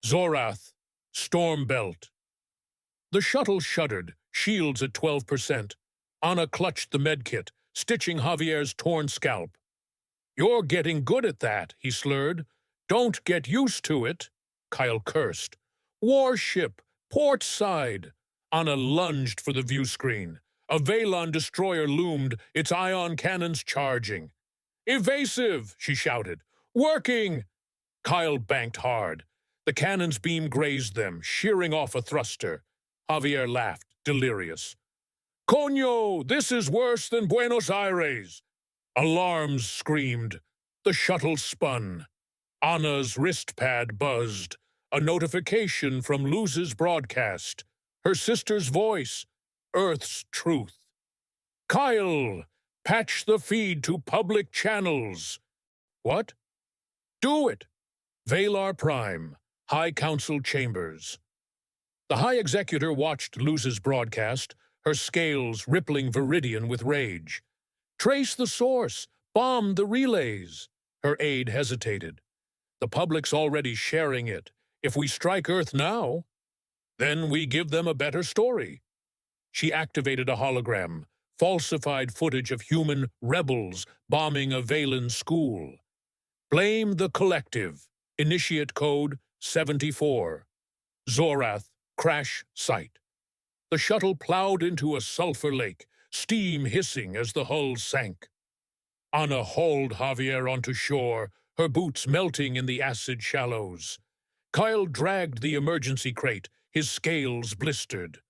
Zorath, storm belt. The shuttle shuddered, shields at 12%. Anna clutched the medkit, stitching Javier's torn scalp. "You're getting good at that," he slurred. "Don't get used to it." Kyle cursed. "Warship, port side." Anna lunged for the view screen. A Veylan destroyer loomed, its ion cannons charging. "Evasive," she shouted. "Working!" Kyle banked hard. The cannon's beam grazed them, shearing off a thruster. Javier laughed, delirious. "Coño, this is worse than Buenos Aires." Alarms screamed. The shuttle spun. Anna's wrist pad buzzed. A notification from Luz's broadcast. Her sister's voice. Earth's truth. "Kyle, patch the feed to public channels." "What?" "Do it." Valar Prime, High Council Chambers. The High Executor watched Luz's broadcast, her scales rippling viridian with rage. "Trace the source. Bomb the relays." Her aide hesitated. "The public's already sharing it. If we strike Earth now, then we give them a better story." She activated a hologram, falsified footage of human rebels bombing a Veylan school. "Blame the collective. Initiate code 74. Zorath, crash site." The shuttle plowed into a sulfur lake, steam hissing as the hull sank. Anna hauled Javier onto shore, her boots melting in the acid shallows. Kyle dragged the emergency crate, his scales blistered.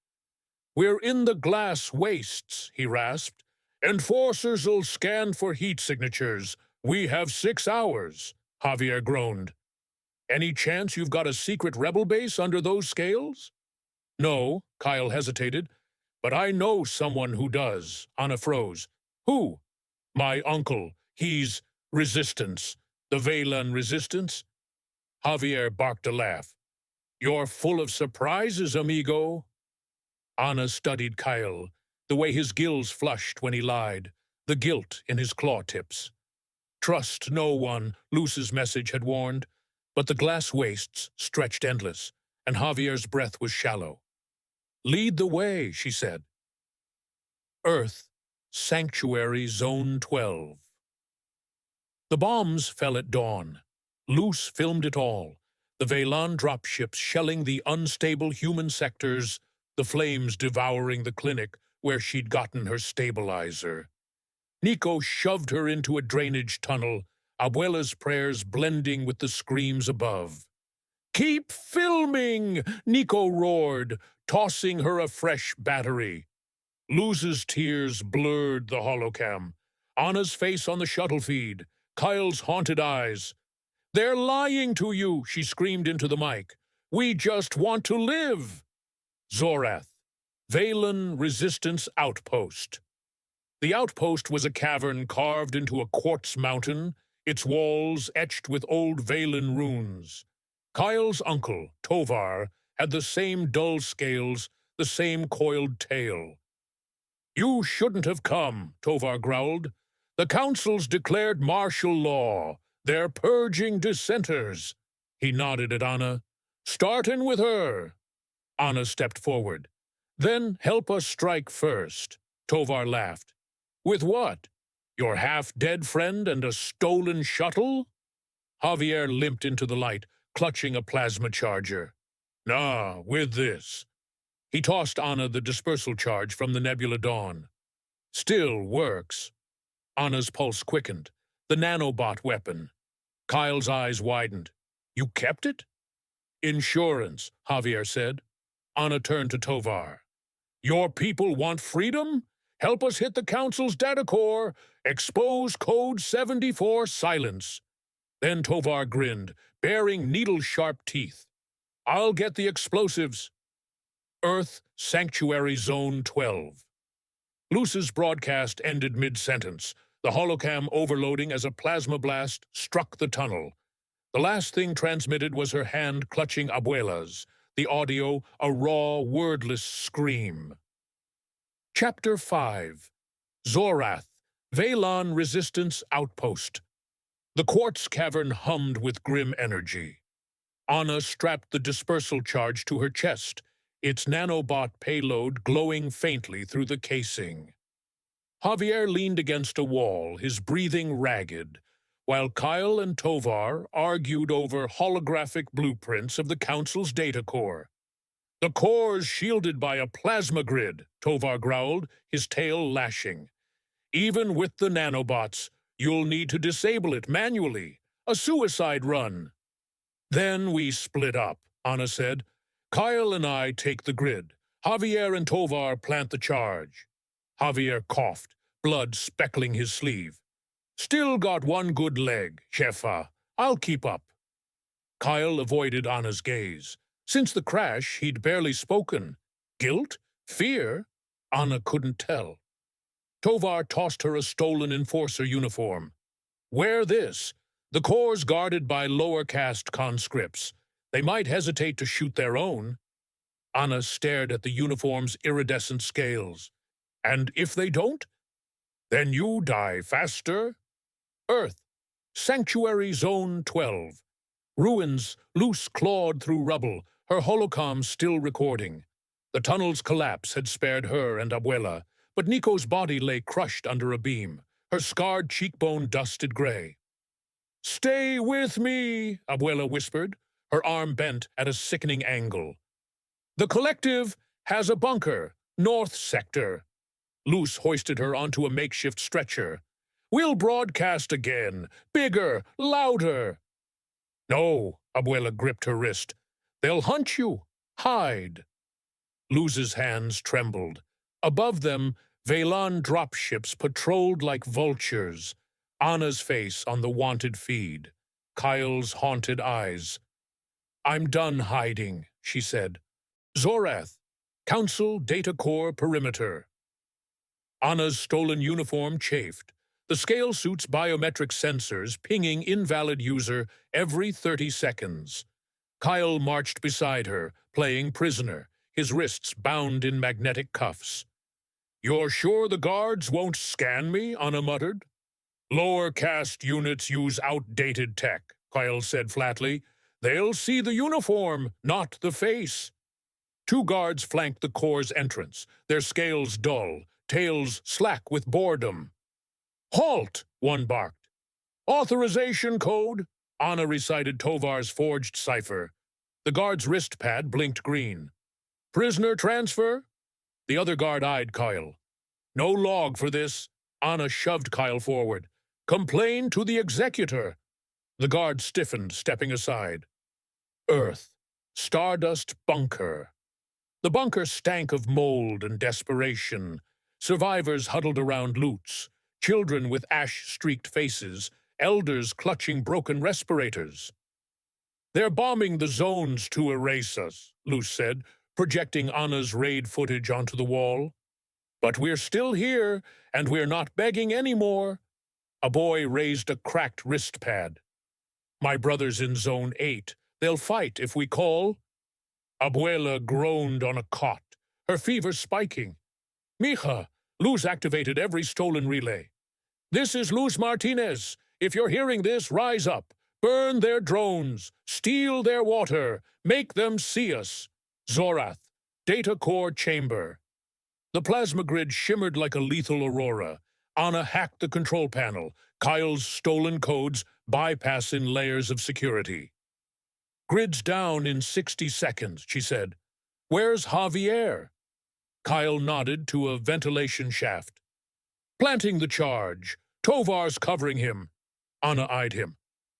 "We're in the glass wastes," he rasped. "Enforcers'll scan for heat signatures. We have 6 hours," Javier groaned. "Any chance you've got a secret rebel base under those scales?" "No," Kyle hesitated. "But I know someone who does." Anna froze. "Who?" "My uncle. He's resistance. The Veylan resistance." Javier barked a laugh. "You're full of surprises, amigo." Anna studied Kyle, the way his gills flushed when he lied, the guilt in his claw tips. Trust no one, Luz's message had warned, but the glass wastes stretched endless, and Javier's breath was shallow. "Lead the way," she said. Earth, Sanctuary Zone 12. The bombs fell at dawn. Luz filmed it all. The Veylan dropships shelling the unstable human sectors, the flames devouring the clinic where she'd gotten her stabilizer. Nico shoved her into a drainage tunnel, Abuela's prayers blending with the screams above. "Keep filming!" Nico roared, tossing her a fresh battery. Luz's tears blurred the holocam. Anna's face on the shuttle feed, Kyle's haunted eyes. "They're lying to you," she screamed into the mic. "We just want to live." Zorath, Veylan Resistance Outpost. The outpost was a cavern carved into a quartz mountain, its walls etched with old Veylan runes. Kyle's uncle, Tovar, had the same dull scales, the same coiled tail. "You shouldn't have come," Tovar growled. "The council's declared martial law. They're purging dissenters." He nodded at Anna. "Startin' with her." Anna stepped forward. "Then help us strike first." Tovar laughed. "With what? Your half-dead friend and a stolen shuttle?" Javier limped into the light, clutching a plasma charger. "Nah, with this." He tossed Anna the dispersal charge from the Nebula Dawn. "Still works." Anna's pulse quickened. The nanobot weapon. Kyle's eyes widened. "You kept it?" "Insurance," Javier said. Anna turned to Tovar. "Your people want freedom? Help us hit the Council's data core. Expose Code 74 silence." Then Tovar grinned, baring needle-sharp teeth. "I'll get the explosives." Earth, Sanctuary Zone 12. Luz's broadcast ended mid-sentence, the holocam overloading as a plasma blast struck the tunnel. The last thing transmitted was her hand clutching Abuela's, the audio a raw, wordless scream. Chapter 5. Zorath, Veylan Resistance Outpost. The quartz cavern hummed with grim energy. Anna strapped the dispersal charge to her chest, its nanobot payload glowing faintly through the casing. Javier leaned against a wall, his breathing ragged, while Kyle and Tovar argued over holographic blueprints of the Council's data core. "The core's shielded by a plasma grid," Tovar growled, his tail lashing. "Even with the nanobots, you'll need to disable it manually. A suicide run." "Then we split up," Anna said. "Kyle and I take the grid. Javier and Tovar plant the charge." Javier coughed, blood speckling his sleeve. "Still got one good leg, Shefa. I'll keep up." Kyle avoided Anna's gaze. Since the crash, he'd barely spoken. Guilt? Fear? Anna couldn't tell. Tovar tossed her a stolen enforcer uniform. "Wear this. The core's guarded by lower caste conscripts. They might hesitate to shoot their own." Anna stared at the uniform's iridescent scales. "And if they don't? Then you die faster." Earth. Sanctuary Zone 12. Ruins loose clawed through rubble, her holocom still recording. The tunnel's collapse had spared her and Abuela, but Nico's body lay crushed under a beam, her scarred cheekbone dusted gray. "Stay with me," Abuela whispered, her arm bent at a sickening angle. "The collective has a bunker, North Sector." Luz hoisted her onto a makeshift stretcher. "We'll broadcast again, bigger, louder." "No," Abuela gripped her wrist. "They'll hunt you. Hide." Luz's hands trembled. Above them, Veylan dropships patrolled like vultures. Anna's face on the wanted feed. Kyle's haunted eyes. "I'm done hiding," she said. "Zorath, Council Data Core Perimeter." Anna's stolen uniform chafed, the scale suit's biometric sensors pinging invalid user every 30 seconds. Kyle marched beside her, playing prisoner, his wrists bound in magnetic cuffs. "You're sure the guards won't scan me?" Anna muttered. "Lower caste units use outdated tech," Kyle said flatly. "They'll see the uniform, not the face." Two guards flanked the core's entrance, their scales dull, tails slack with boredom. "Halt!" one barked. "Authorization code," Anna recited Tovar's forged cipher. The guard's wrist pad blinked green. "Prisoner transfer?" The other guard eyed Kyle. "No log for this." Anna shoved Kyle forward. "Complain to the executor." The guard stiffened, stepping aside. Earth. Stardust bunker. The bunker stank of mold and desperation. Survivors huddled around loots, children with ash-streaked faces, elders clutching broken respirators. "They're bombing the zones to erase us," Luz said, projecting Anna's raid footage onto the wall. "But we're still here, and we're not begging anymore." A boy raised a cracked wrist pad. "My brother's in Zone 8. They'll fight if we call." Abuela groaned on a cot, her fever spiking. "Mija," Luz activated every stolen relay. "This is Luz Martínez. If you're hearing this, rise up. Burn their drones. Steal their water. Make them see us. Zorath, Data Core Chamber." The plasma grid shimmered like a lethal aurora. Anna hacked the control panel, Kyle's stolen codes bypassing layers of security. "Grid's down in 60 seconds, she said. "Where's Javier?" Kyle nodded to a ventilation shaft. "Planting the charge. Tovar's covering him." Anna eyed him.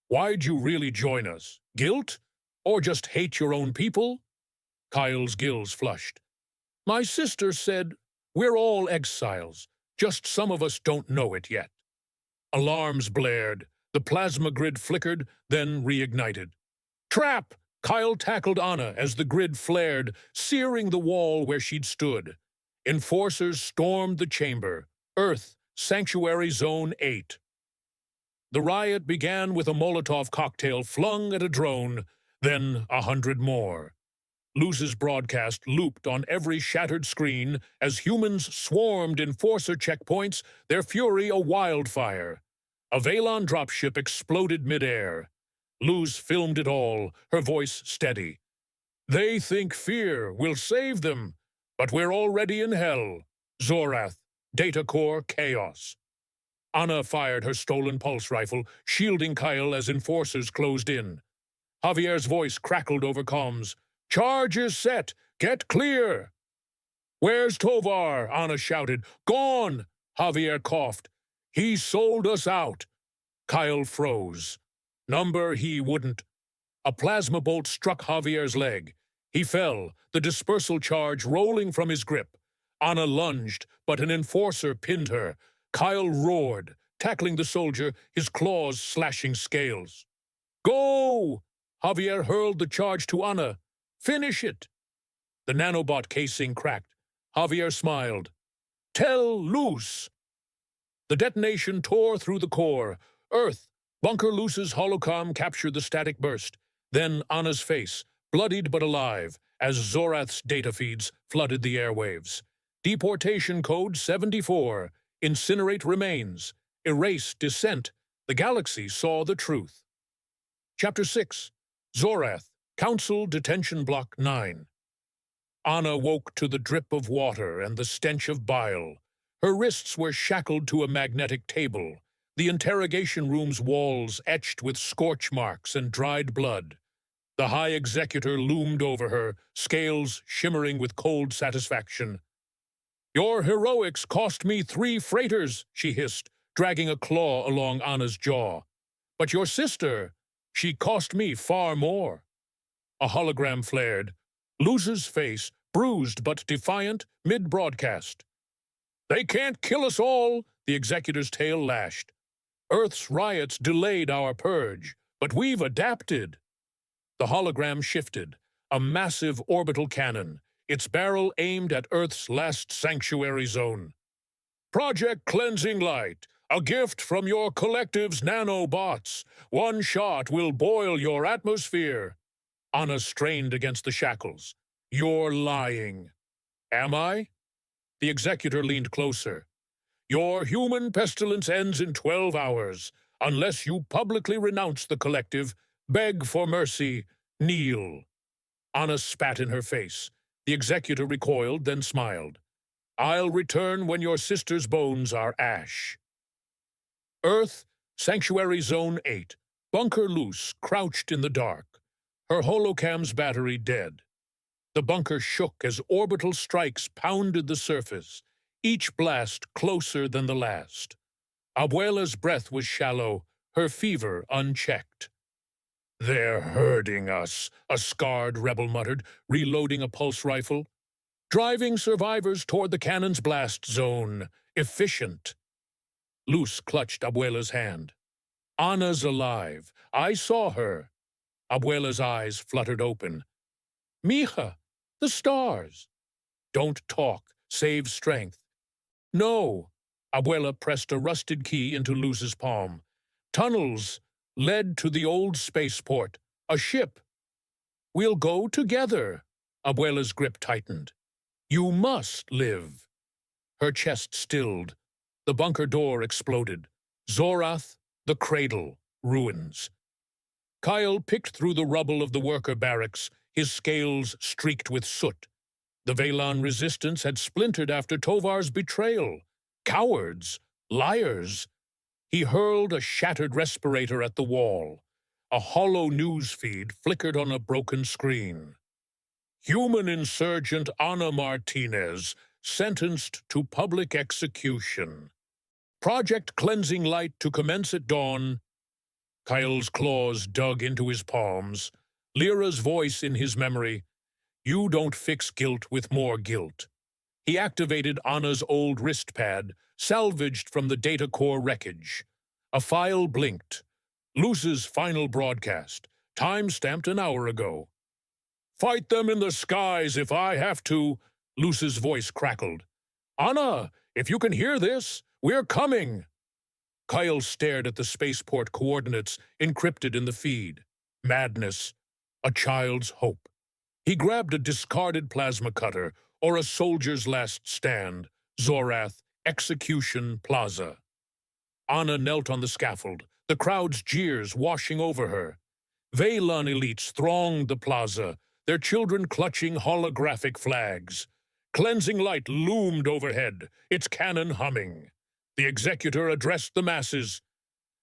"Why'd you really join us? Guilt? Or just hate your own people?" Kyle's gills flushed. "My sister said, we're all exiles. Just some of us don't know it yet." Alarms blared. The plasma grid flickered, then reignited. "Trap!" Kyle tackled Anna as the grid flared, searing the wall where she'd stood. Enforcers stormed the chamber. Earth, Sanctuary Zone 8. The riot began with a Molotov cocktail flung at a drone, then 100 more. Luz's broadcast looped on every shattered screen as humans swarmed enforcer checkpoints, their fury a wildfire. A Veylan dropship exploded midair. Luz filmed it all, her voice steady. They think fear will save them, but we're already in hell. Zorath, data core chaos. Anna fired her stolen pulse rifle, shielding Kyle as enforcers closed in. Javier's voice crackled over comms. Charge is set! Get clear! Where's Tovar? Anna shouted. Gone! Javier coughed. He sold us out. Kyle froze. Number he wouldn't. A plasma bolt struck Javier's leg. He fell, the dispersal charge rolling from his grip. Anna lunged, but an enforcer pinned her. Kyle roared, tackling the soldier, his claws slashing scales. Go! Javier hurled the charge to Anna. Finish it! The nanobot casing cracked. Javier smiled. Tell loose! The detonation tore through the core. Earth, Bunker Luz's holocom captured the static burst. Then Anna's face, bloodied but alive, as Zorath's data feeds flooded the airwaves. Deportation code 74. Incinerate remains. Erase descent. The galaxy saw the truth. Chapter 6. Zorath, Council Detention Block 9. Anna woke to the drip of water and the stench of bile. Her wrists were shackled to a magnetic table, the interrogation room's walls etched with scorch marks and dried blood. The High Executor loomed over her, scales shimmering with cold satisfaction. Your heroics cost me 3 freighters, she hissed, dragging a claw along Anna's jaw. But your sister, she cost me far more. A hologram flared. Luz's face, bruised but defiant, mid-broadcast. They can't kill us all, the Executor's tail lashed. Earth's riots delayed our purge, but we've adapted. The hologram shifted, a massive orbital cannon, its barrel aimed at Earth's last sanctuary zone. Project Cleansing Light, a gift from your collective's nanobots. One shot will boil your atmosphere. Anna strained against the shackles. You're lying. Am I? The Executor leaned closer. Your human pestilence ends in 12 hours. Unless you publicly renounce the collective, beg for mercy, kneel. Anna spat in her face. The Executor recoiled, then smiled. I'll return when your sister's bones are ash. Earth, Sanctuary Zone 8. Bunker Luz crouched in the dark, her holocam's battery dead. The bunker shook as orbital strikes pounded the surface, each blast closer than the last. Abuela's breath was shallow, her fever unchecked. They're herding us, a scarred rebel muttered, reloading a pulse rifle. Driving survivors toward the cannon's blast zone. Efficient. Luz clutched Abuela's hand. Anna's alive. I saw her. Abuela's eyes fluttered open. Mija, the stars. Don't talk. Save strength. No. Abuela pressed a rusted key into Luz's palm. Tunnels led to the old spaceport. A ship. We'll go together. Abuela's grip tightened. You must live. Her chest stilled. The bunker door exploded. Zorath, the cradle, ruins. Kyle picked through the rubble of the worker barracks, his scales streaked with soot. The Veylan resistance had splintered after Tovar's betrayal. Cowards, liars. He hurled a shattered respirator at the wall. A hollow news feed flickered on a broken screen. Human insurgent Ana Martínez sentenced to public execution. Project Cleansing Light to commence at dawn. Kyle's claws dug into his palms. Lyra's voice in his memory. You don't fix guilt with more guilt. He activated Anna's old wrist pad, salvaged from the data core wreckage. A file blinked. Luz's final broadcast, time-stamped an hour ago. Fight them in the skies if I have to, Luz's voice crackled. Anna, if you can hear this, we're coming. Kyle stared at the spaceport coordinates encrypted in the feed. Madness, a child's hope. He grabbed a discarded plasma cutter or a soldier's last stand, Zorath, Execution Plaza. Anna knelt on the scaffold, the crowd's jeers washing over her. Veylan elites thronged the plaza, their children clutching holographic flags. Cleansing light loomed overhead, its cannon humming. The executor addressed the masses.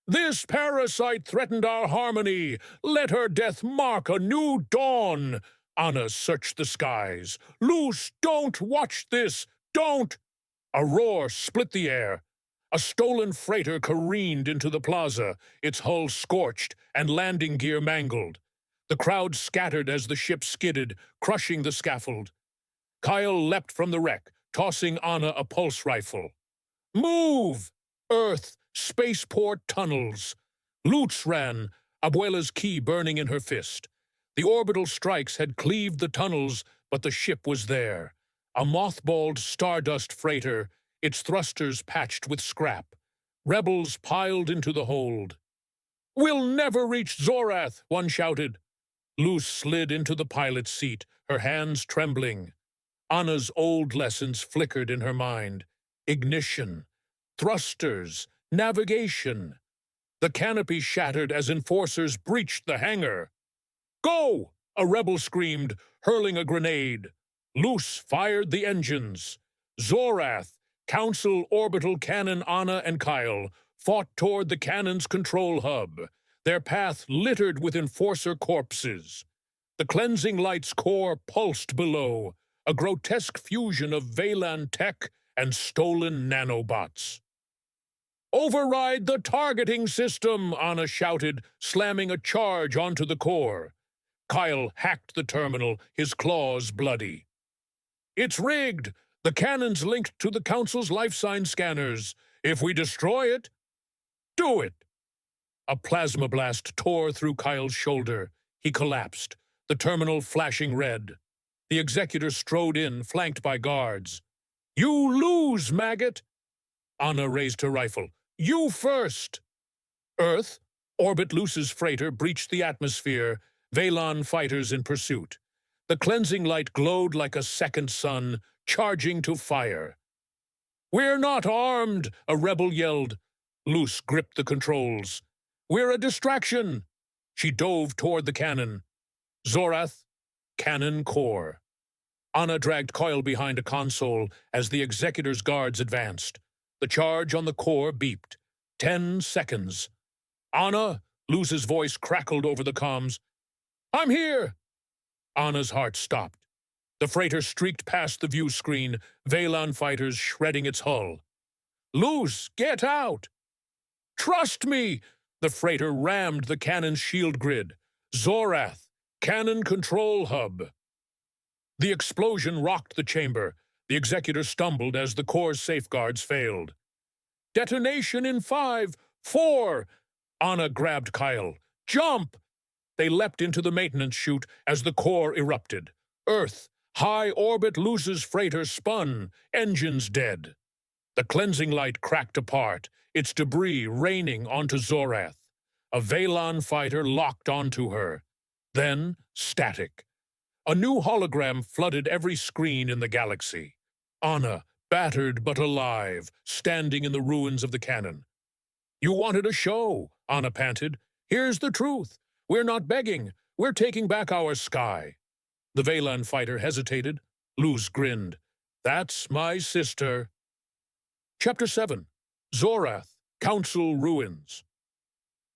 "This parasite threatened our harmony. Let her death mark a new dawn." Anna searched the skies. "Loose, don't watch this! Don't!" A roar split the air. A stolen freighter careened into the plaza, its hull scorched and landing gear mangled. The crowd scattered as the ship skidded, crushing the scaffold. Kyle leapt from the wreck, tossing Anna a pulse rifle. "Move! Earth, spaceport tunnels." Lutz ran, Abuela's key burning in her fist. The orbital strikes had cleaved the tunnels, but the ship was there. A mothballed stardust freighter, its thrusters patched with scrap. Rebels piled into the hold. "We'll never reach Zorath," one shouted. Luz slid into the pilot's seat, her hands trembling. Anna's old lessons flickered in her mind. Ignition, thrusters, navigation. The canopy shattered as enforcers breached the hangar. "Go!" a rebel screamed, hurling a grenade. Luz fired the engines. Zorath, Council Orbital Cannon Anna and Kyle, fought toward the cannon's control hub, their path littered with enforcer corpses. The cleansing light's core pulsed below, a grotesque fusion of Veylan tech and stolen nanobots. "Override the targeting system," Anna shouted, slamming a charge onto the core. Kyle hacked the terminal, his claws bloody. "It's rigged. The cannon's linked to the Council's life sign scanners. If we destroy it, do it." A plasma blast tore through Kyle's shoulder. He collapsed, the terminal flashing red. The executor strode in, flanked by guards. "You lose, maggot!" Anna raised her rifle. "You first!" Earth, Orbit Luce's freighter, breached the atmosphere, Veylan fighters in pursuit. The cleansing light glowed like a second sun, charging to fire. "We're not armed," a rebel yelled. Luce gripped the controls. "We're a distraction." She dove toward the cannon. Zorath, cannon core. Anna dragged Coil behind a console as the executor's guards advanced. The charge on the core beeped. 10 seconds. "Anna," Luce's voice crackled over the comms. "I'm here." Anna's heart stopped. The freighter streaked past the view screen, Veylan fighters shredding its hull. "Luce, get out!" "Trust me!" The freighter rammed the cannon's shield grid. Zorath, cannon control hub. The explosion rocked the chamber. The executor stumbled as the core's safeguards failed. "Detonation in 5, 4. Anna grabbed Kyle. "Jump!" They leapt into the maintenance chute as the core erupted. Earth, high orbit Luce's freighter spun, engines dead. The cleansing light cracked apart, its debris raining onto Zorath. A Veylan fighter locked onto her. Then, static. A new hologram flooded every screen in the galaxy. Anna, battered but alive, standing in the ruins of the cannon. "You wanted a show," Anna panted. "Here's the truth. We're not begging. We're taking back our sky." The Veylan fighter hesitated. Luz grinned. "That's my sister." Chapter 7. Zorath, Council Ruins.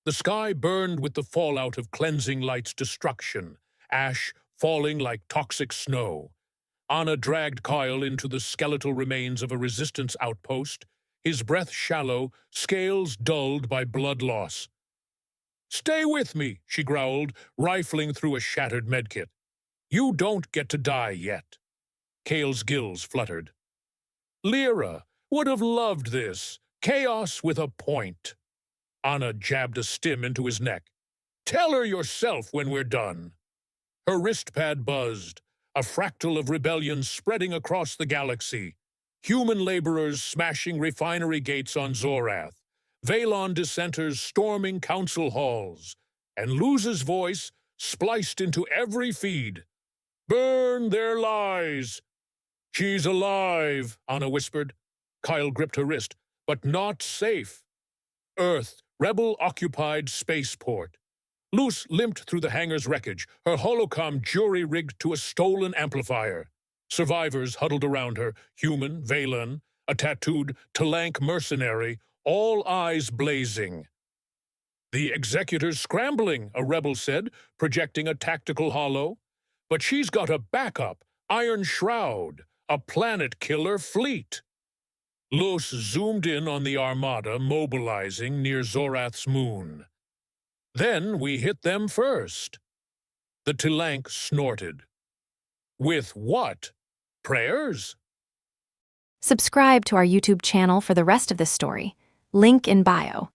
The sky burned with the fallout of cleansing light's destruction, ash falling like toxic snow. Anna dragged Kyle into the skeletal remains of a resistance outpost, his breath shallow, scales dulled by blood loss. "Stay with me," she growled, rifling through a shattered medkit. "You don't get to die yet." Kale's gills fluttered. "Lyra would have loved this. Chaos with a point." Anna jabbed a stim into his neck. "Tell her yourself when we're done." Her wristpad buzzed, a fractal of rebellion spreading across the galaxy. Human laborers smashing refinery gates on Zorath, Veylan dissenters storming council halls, and Luz's voice spliced into every feed. "Burn their lies!" "She's alive," Anna whispered. Kyle gripped her wrist. "But not safe." Earth, rebel-occupied spaceport. Luce limped through the hangar's wreckage, her holocom jury-rigged to a stolen amplifier. Survivors huddled around her, human, Veylan, a tattooed Talank mercenary, all eyes blazing. "The executor's scrambling," a rebel said, projecting a tactical holo. "But she's got a backup, Iron Shroud, a planet-killer fleet." Luce zoomed in on the armada mobilizing near Zorath's moon. "Then we hit them first." The Talank snorted. "With what? Prayers?" Subscribe to our YouTube channel for the rest of this story. Link in bio.